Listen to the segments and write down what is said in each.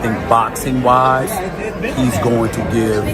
think boxing-wise, he's going to give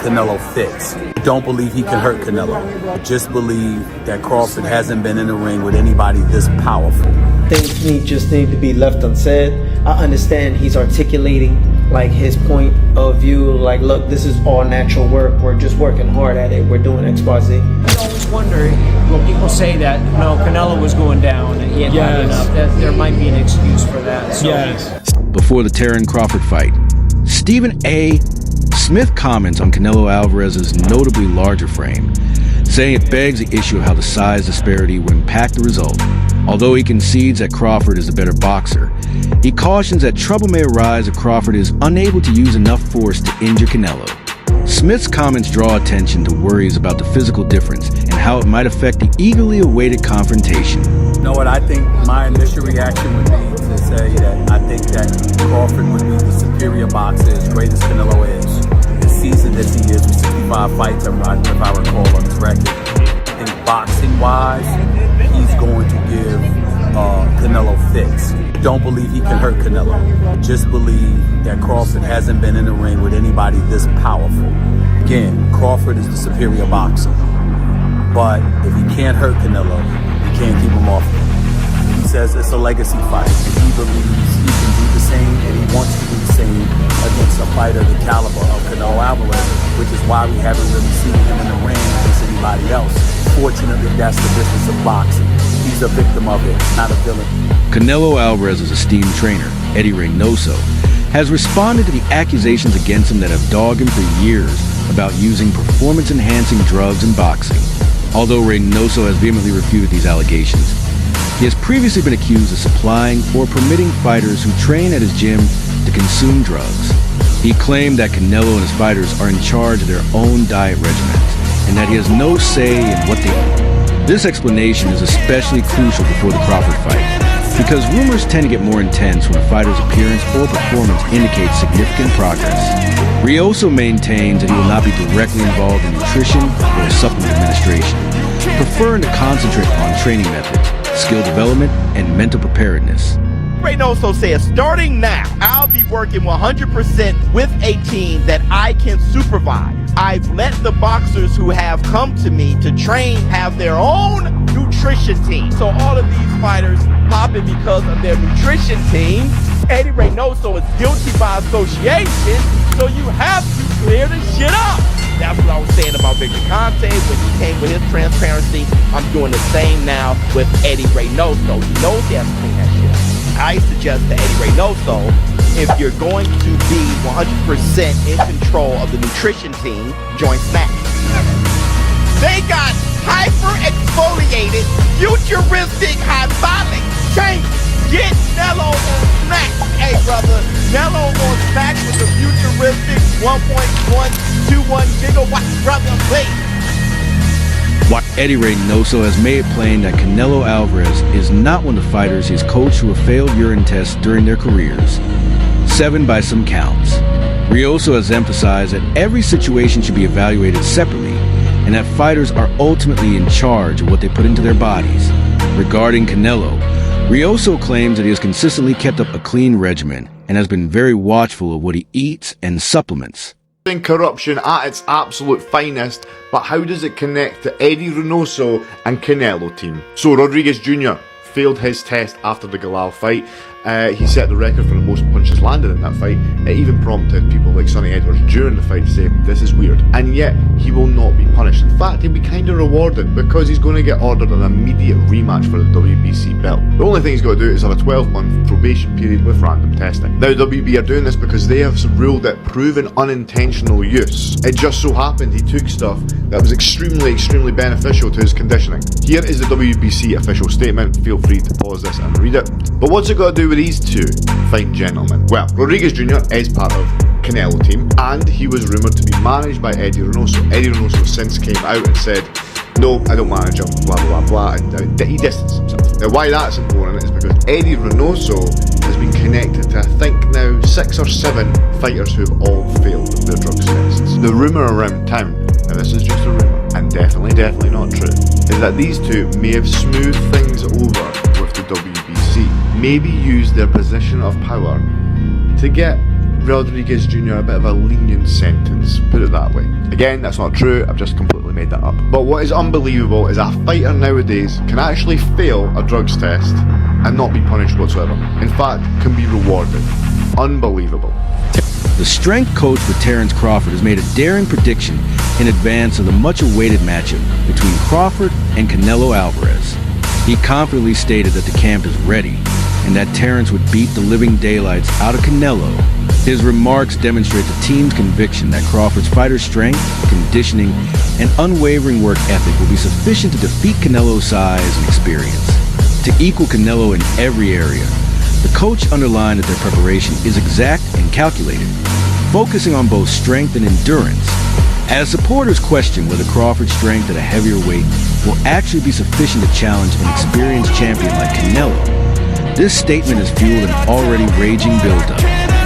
Canelo fits. Don't believe he can hurt Canelo. Just believe that Crawford hasn't been in the ring with anybody this powerful. Things just need to be left unsaid. I understand he's articulating like his point of view, like, look, this is all natural work. We're just working hard at it. We're doing X, Y, Z. I always wonder, when people say that, no, Canelo was going down and he had had enough, that there might be an excuse for that. So. Yes. Before the Terence Crawford fight, Stephen A. Smith comments on Canelo Alvarez's notably larger frame, saying it begs the issue of how the size disparity will impact the result. Although he concedes that Crawford is the better boxer, he cautions that trouble may arise if Crawford is unable to use enough force to injure Canelo. Smith's comments draw attention to worries about the physical difference and how it might affect the eagerly awaited confrontation. You know what, I think my initial reaction would be to say that I think that Crawford would be the superior boxer, as great as Canelo is. As seasoned as he is with 65 fights, if I recall on his record. I think boxing-wise, he's going to give Canelo fits. Don't believe he can hurt Canelo. Just believe that Crawford hasn't been in the ring with anybody this powerful. Again, Crawford is the superior boxer. But if he can't hurt Canelo, he can't keep him off. He says it's a legacy fight. He believes he can do the same, and he wants to do the same against a fighter the caliber of Canelo Alvarez, which is why we haven't really seen him in the ring against anybody else. Fortunately, that's the business of boxing. He's a victim of it, not a villain. Canelo Alvarez's esteemed trainer, Eddie Reynoso, has responded to the accusations against him that have dogged him for years about using performance-enhancing drugs in boxing. Although Reynoso has vehemently refuted these allegations, he has previously been accused of supplying or permitting fighters who train at his gym to consume drugs. He claimed that Canelo and his fighters are in charge of their own diet regimens and that he has no say in what they eat. This explanation is especially crucial before the Crawford fight, because rumors tend to get more intense when a fighter's appearance or performance indicates significant progress. Rioso maintains that he will not be directly involved in nutrition or supplement administration, preferring to concentrate on training methods, skill development, and mental preparedness. Reynoso says, starting now, I'll be working 100% with a team that I can supervise. I've let the boxers who have come to me to train have their own nutrition team. So all of these fighters popping because of their nutrition team. Eddie Reynoso is guilty by association, so you have to clear the shit up. That's what I was saying about Victor Conte when he came with his transparency. I'm doing the same now with Eddie Reynoso. He knows he has to clean that shit up. I suggest to Eddie Reynoso, if you're going to be 100% in control of the nutrition team, join Snacks. They got hyper-exfoliated, futuristic, hypotholic changes. Get Nello on Snacks. Hey, brother, Nello on Snacks with the futuristic 1.121 gigawatt, brother, please. While Eddie Reynoso has made it plain that Canelo Alvarez is not one of the fighters he's coached who have failed urine tests during their careers, 7 by some counts. Rioso has emphasized that every situation should be evaluated separately and that fighters are ultimately in charge of what they put into their bodies. Regarding Canelo, Rioso claims that he has consistently kept up a clean regimen and has been very watchful of what he eats and supplements. Corruption at its absolute finest, but how does it connect to Eddie Reynoso and Canelo team? So Rodriguez Jr. failed his test after the Galal fight. He set the record for the most punches landed in that fight. It even prompted people like Sonny Edwards during the fight to say, this is weird. And yet, he will not be punished. In fact, he'll be kind of rewarded because he's going to get ordered an immediate rematch for the WBC belt. The only thing he's got to do is have a 12-month probation period with random testing. Now, WB are doing this because they have ruled it proven unintentional use. It just so happened he took stuff that was extremely beneficial to his conditioning. Here is the WBC official statement. Feel free to pause this and read it. But what's it got to do with these two fine gentlemen? Well, Rodriguez Jr. is part of Canelo team, and he was rumoured to be managed by Eddie Reynoso. Eddie Reynoso since came out and said, no, I don't manage him, blah blah blah, and he distanced himself. Now why that's important is because Eddie Reynoso has been connected to, I think now, 6 or 7 fighters who have all failed their drugs tests. The rumour around town, and this is just a rumour, and definitely not true, is that these two may have smoothed things over with the WBC, maybe used their position of power to get Rodriguez Jr. a bit of a lenient sentence, put it that way. Again, that's not true, I've just completely made that up. But what is unbelievable is a fighter nowadays can actually fail a drugs test and not be punished whatsoever. In fact, can be rewarded. Unbelievable. The strength coach for Terence Crawford has made a daring prediction in advance of the much-awaited matchup between Crawford and Canelo Alvarez. He confidently stated that the camp is ready and that Terence would beat the living daylights out of Canelo. His remarks demonstrate the team's conviction that Crawford's fighter strength, conditioning, and unwavering work ethic will be sufficient to defeat Canelo's size and experience. To equal Canelo in every area, the coach underlined that their preparation is exact and calculated, focusing on both strength and endurance. As supporters question whether Crawford's strength at a heavier weight will actually be sufficient to challenge an experienced champion like Canelo, this statement has fueled an already raging build-up.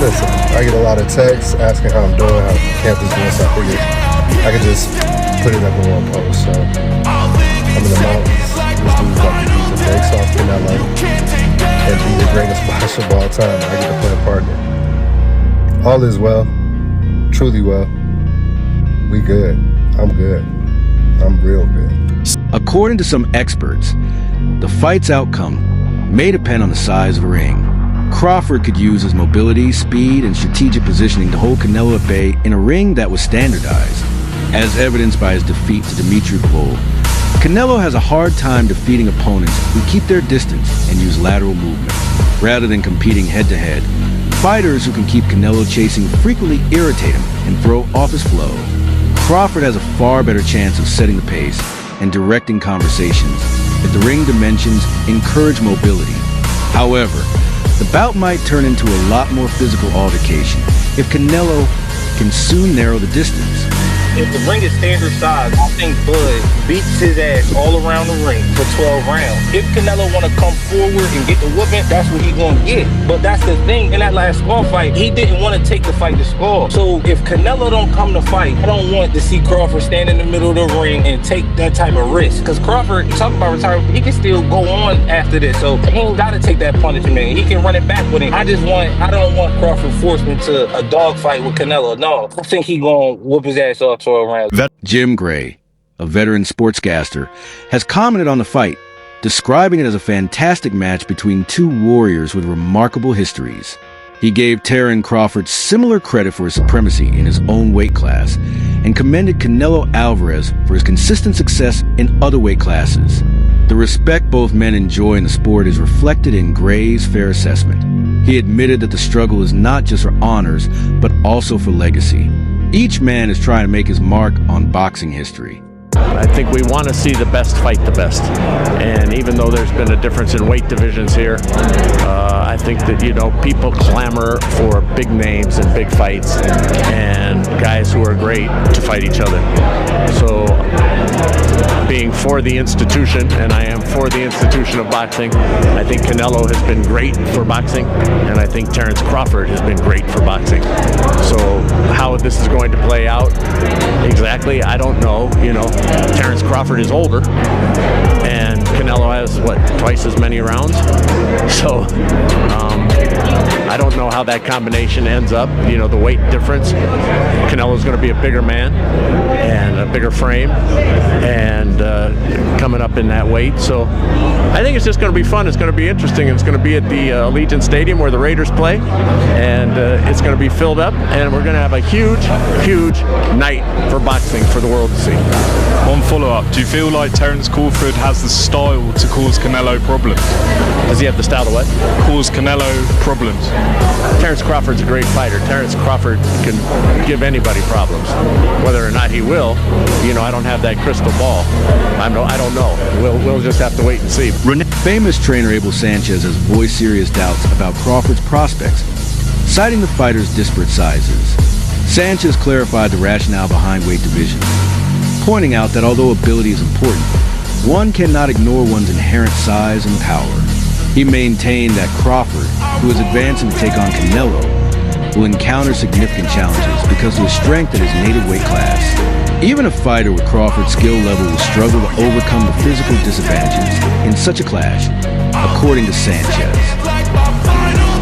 Listen, I get a lot of texts asking how I'm doing, how camp is doing, so I figured I could just put it up in one post. So I'm in the mountains. This dude's about to beat the brakes off Canelo and be the greatest boxer of all time. I get to play a partner. All is well, truly well. We good. I'm good. I'm real good. According to some experts, the fight's outcome may depend on the size of the ring. Crawford could use his mobility, speed, and strategic positioning to hold Canelo at bay in a ring that was standardized. As evidenced by his defeat to Dimitri Bivol, Canelo has a hard time defeating opponents who keep their distance and use lateral movement. Rather than competing head-to-head, fighters who can keep Canelo chasing frequently irritate him and throw off his flow. Crawford has a far better chance of setting the pace and directing conversations if the ring dimensions encourage mobility. However, the bout might turn into a lot more physical altercation if Canelo can soon narrow the distance. If the ring is standard size, I think Bud beats his ass all around the ring for 12 rounds. If Canelo want to come forward and get the whooping, that's what he's going to get. But that's the thing. In that last Skull fight, he didn't want to take the fight to Skull. So if Canelo don't come to fight, I don't want to see Crawford stand in the middle of the ring and take that type of risk. Because Crawford, talk about retirement, he can still go on after this. So he ain't got to take that punishment. He can run it back with him. I don't want Crawford forced into a dog fight with Canelo. No, I think he going to whoop his ass off 12 rounds. Jim Gray, a veteran sportscaster, has commented on the fight, describing it as a fantastic match between two warriors with remarkable histories. He gave Terence Crawford similar credit for his supremacy in his own weight class and commended Canelo Alvarez for his consistent success in other weight classes. The respect both men enjoy in the sport is reflected in Gray's fair assessment. He admitted that the struggle is not just for honors, but also for legacy. Each man is trying to make his mark on boxing history. I think we want to see the best fight the best. And even though there's been a difference in weight divisions here, I think that, you know, people clamor for big names and big fights and guys who are great to fight each other. So being for the institution, and I am for the institution of boxing, I think Canelo has been great for boxing, and I think Terence Crawford has been great for boxing. So how this is going to play out exactly, I don't know. You know, Terence Crawford is older, and Canelo has, what, twice as many rounds? So I don't know how that combination ends up. You know, the weight difference. Canelo's going to be a bigger man and a bigger frame, and coming up in that weight. So I think it's just going to be fun. It's going to be interesting. It's going to be at the Allegiant Stadium where the Raiders play, and it's going to be filled up, and we're going to have a huge, huge night for boxing for the world to see. On follow-up, do you feel like Terence Crawford has the style to cause Canelo problems? Does he have the style to what? Cause Canelo problems. Terence Crawford's a great fighter. Terence Crawford can give anybody problems. Whether or not he will, you know, I don't have that crystal ball. I don't know. We'll just have to wait and see. Famous trainer Abel Sanchez has voiced serious doubts about Crawford's prospects, citing the fighter's disparate sizes. Sanchez clarified the rationale behind weight divisions, pointing out that although ability is important, one cannot ignore one's inherent size and power. He maintained that Crawford, who is advancing to take on Canelo, will encounter significant challenges because of his strength at his native weight class. Even a fighter with Crawford's skill level will struggle to overcome the physical disadvantages in such a clash, according to Sanchez.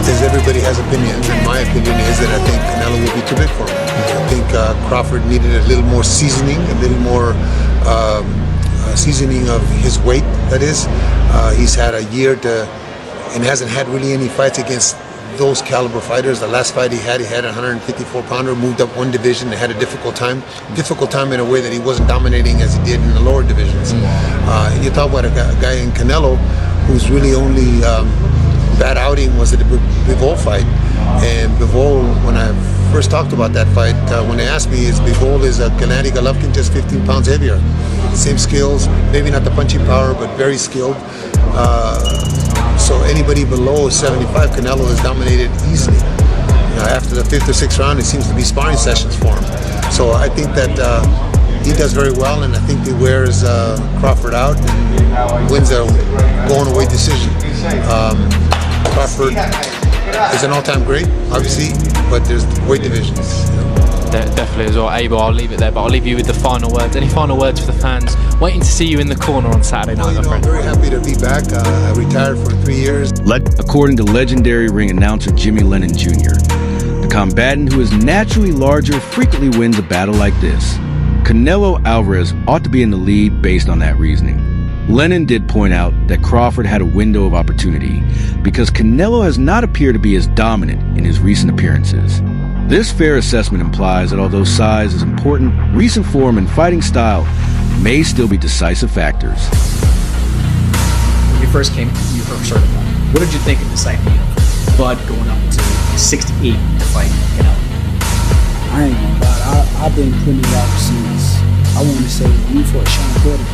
His because everybody has opinions, and my opinion is that I think Canelo will be too big for him. I think Crawford needed a little more seasoning, a little more seasoning of his weight, that is. He's had a year and hasn't had really any fights against those caliber fighters. The last fight he had a 154 pounder, moved up one division and had a difficult time in a way that he wasn't dominating as he did in the lower divisions. You talk about a guy in Canelo whose really only bad outing was the Bivol fight. And Bivol, when I first talked about that fight, when they asked me, Bivol is a Gennady Golovkin just 15 pounds heavier. Same skills, maybe not the punching power, but very skilled. So anybody below 75, Canelo has dominated easily. After the 5th or 6th round, it seems to be sparring sessions for him. So I think that he does very well, and I think he wears Crawford out and wins a going-away decision. Crawford is an all-time great, obviously, but there's weight divisions. Definitely as well. Abel, I'll leave it there, but I'll leave you with the final words. Any final words for the fans? Waiting to see you in the corner on Saturday night, my friend. I'm very happy to be back. I retired for 3 years. According to legendary ring announcer Jimmy Lennon Jr., the combatant who is naturally larger frequently wins a battle like this. Canelo Alvarez ought to be in the lead based on that reasoning. Lennon did point out that Crawford had a window of opportunity because Canelo has not appeared to be as dominant in his recent appearances. This fair assessment implies that although size is important, recent form and fighting style may still be decisive factors. When you first came, you heard certified. What did you think of this idea of Bud going up to 68 to fight Canelo? I ain't gonna lie, I've been putting it out since, I want to say, you fought Sean Porter.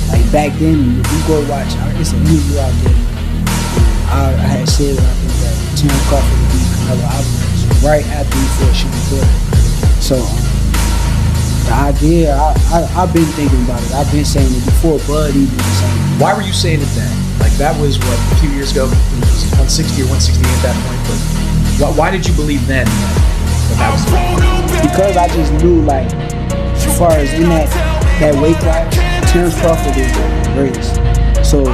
Like back then, if you go watch, it's an interview out there. I had said I think that Terence Crawford would beat Canelo Alvarez right after he fought Sean Porter. So the idea, I've been thinking about it. I've been saying it before Bud even was saying it. Why were you saying it then? Like that was what, a few years ago? It was 160 or 168 at that point. But why did you believe then that was the point? Because I just knew, like, as far as in that weight class, Terence Crawford is the greatest. So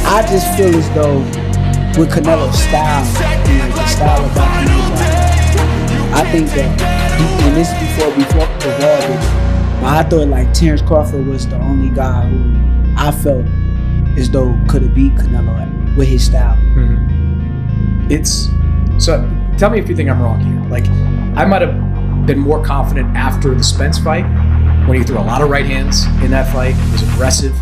I just feel as though with Canelo's style, the style of Canelo, I think that, and this is before Bivol, but I thought like Terence Crawford was the only guy who I felt as though could have beat Canelo with his style. So tell me if you think I'm wrong here. Like, I might have been more confident after the Spence fight when he threw a lot of right hands in that fight. He was aggressive.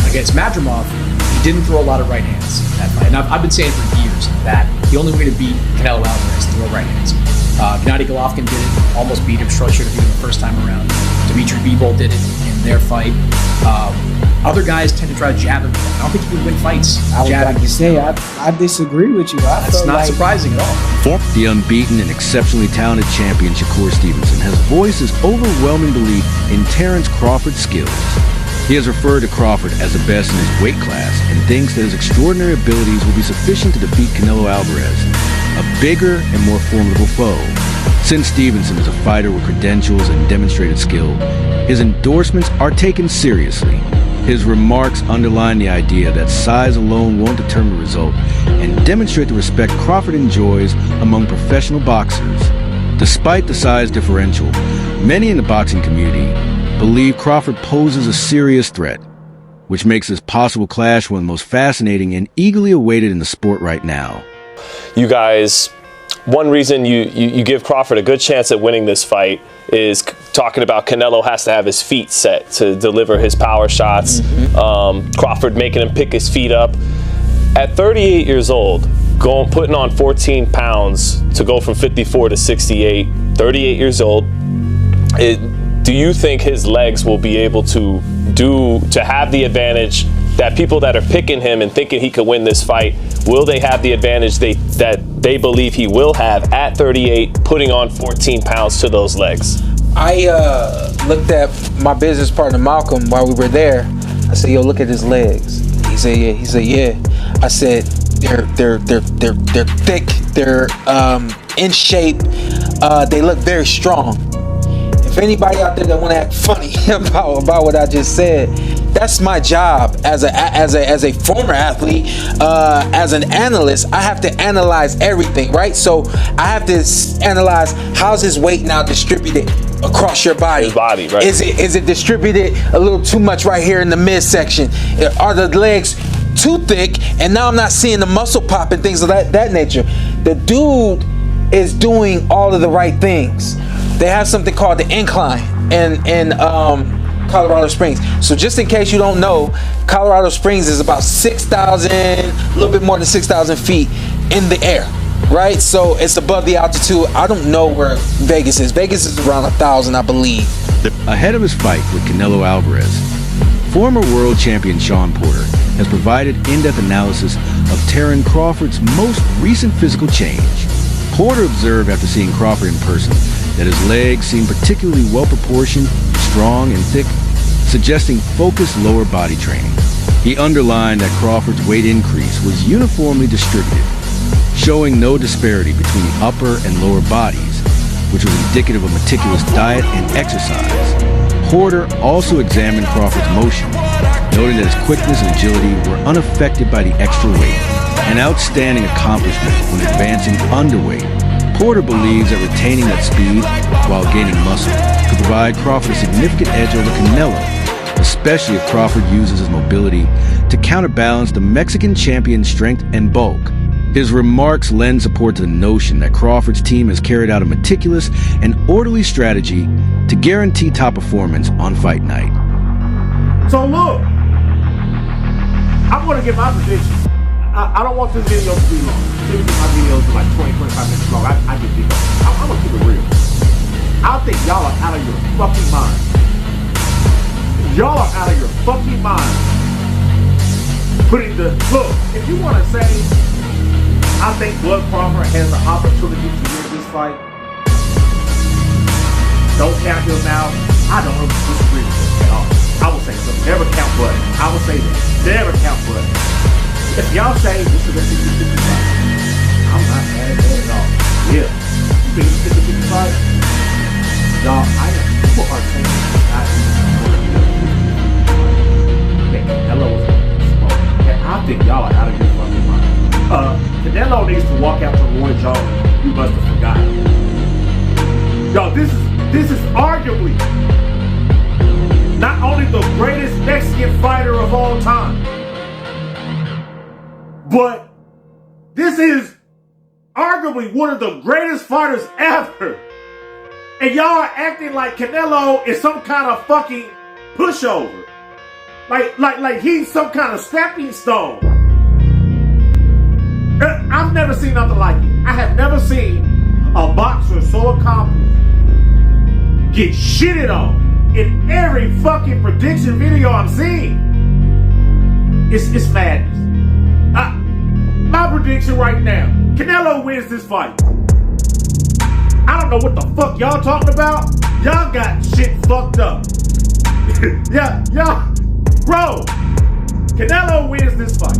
Against Madrimov, he didn't throw a lot of right hands in that fight. And I've been saying for years that the only way to beat Canelo Alvarez is to throw right hands. Gennady Golovkin did it, almost beat him, should have beat him the first time around. Dimitri Bivol did it in their fight. Other guys tend to try to jab him. I don't think he can win fights. I was about to say, I disagree with you. That's not surprising at all. The unbeaten and exceptionally talented champion Shakur Stevenson has voiced his overwhelming belief in Terence Crawford's skills. He has referred to Crawford as the best in his weight class and thinks that his extraordinary abilities will be sufficient to defeat Canelo Alvarez, a bigger and more formidable foe. Since Stevenson is a fighter with credentials and demonstrated skill, his endorsements are taken seriously. His remarks underline the idea that size alone won't determine the result and demonstrate the respect Crawford enjoys among professional boxers. Despite the size differential, many in the boxing community believe Crawford poses a serious threat, which makes this possible clash one of the most fascinating and eagerly awaited in the sport right now. You guys, one reason you give Crawford a good chance at winning this fight is talking about Canelo has to have his feet set to deliver his power shots. Crawford making him pick his feet up. At 38 years old, putting on 14 pounds to go from 54 to 68, 38 years old, do you think his legs will be able to have the advantage that people that are picking him and thinking he could win this fight, will they have the advantage that they believe he will have at 38, putting on 14 pounds to those legs? I looked at my business partner Malcolm while we were there. I said, "Yo, look at his legs." He said, "Yeah." He said, "Yeah." I said, "They're thick. They're in shape. They look very strong." If anybody out there that want to act funny about what I just said, that's my job as a former athlete, as an analyst. I have to analyze everything, right? So I have to analyze how's his weight now distributed across your body. His body, right? Is it distributed a little too much right here in the midsection? Are the legs too thick? And now I'm not seeing the muscle pop and things of that nature. The dude is doing all of the right things. They have something called the incline in Colorado Springs. So just in case you don't know, Colorado Springs is about 6,000, a little bit more than 6,000 feet in the air, right? So it's above the altitude. I don't know where Vegas is. Vegas is around 1,000, I believe. Ahead of his fight with Canelo Alvarez, former world champion Shawn Porter has provided in-depth analysis of Terence Crawford's most recent physical change. Porter observed after seeing Crawford in person that his legs seemed particularly well-proportioned, strong, and thick, suggesting focused lower body training. He underlined that Crawford's weight increase was uniformly distributed, showing no disparity between the upper and lower bodies, which was indicative of meticulous diet and exercise. Porter also examined Crawford's motion, noting that his quickness and agility were unaffected by the extra weight, an outstanding accomplishment when advancing underweight. Porter believes that retaining that speed while gaining muscle could provide Crawford a significant edge over Canelo, especially if Crawford uses his mobility to counterbalance the Mexican champion's strength and bulk. His remarks lend support to the notion that Crawford's team has carried out a meticulous and orderly strategy to guarantee top performance on fight night. So look, I'm going to give my prediction. I don't want this video to be long. Typically my videos are like 20, 25 minutes long. I get deep. I'm going to keep it real. I think y'all are out of your fucking mind. Y'all are out of your fucking mind. Look, if you want to say, I think Bud Crawford has an opportunity to win this fight, don't count him out. I don't disagree with this at all. I will say so. Never count Bud. I will say that. Never count Bud. If y'all say this is a 50-50 fight, I'm not mad at that at all. Yeah. You think it's a 50-50 fight? Y'all, people are saying it's not even that Canelo was smoke. And I think y'all are out of your fucking mind. Canelo needs to walk out to Roy Jones. You must have forgotten. Y'all, this is arguably not only the greatest Mexican fighter of all time, but this is arguably one of the greatest fighters ever. And y'all are acting like Canelo is some kind of fucking pushover. Like he's some kind of stepping stone. I've never seen nothing like it. I have never seen a boxer so accomplished get shitted on in every fucking prediction video I'm seeing. It's madness. My prediction right now, Canelo wins this fight. I don't know what the fuck y'all talking about. Y'all got shit fucked up. y'all, bro, Canelo wins this fight.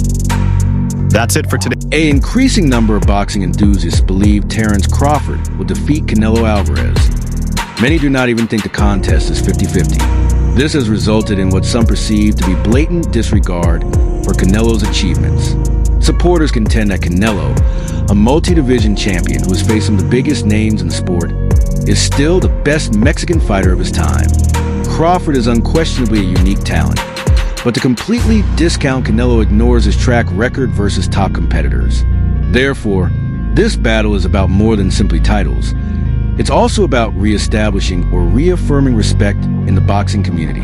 That's it for today. An increasing number of boxing enthusiasts believe Terence Crawford will defeat Canelo Alvarez. Many do not even think the contest is 50-50. This has resulted in what some perceive to be blatant disregard for Canelo's achievements. Supporters contend that Canelo, a multi-division champion who has faced some of the biggest names in the sport, is still the best Mexican fighter of his time. Crawford is unquestionably a unique talent, but to completely discount Canelo ignores his track record versus top competitors. Therefore, this battle is about more than simply titles. It's also about reestablishing or reaffirming respect in the boxing community.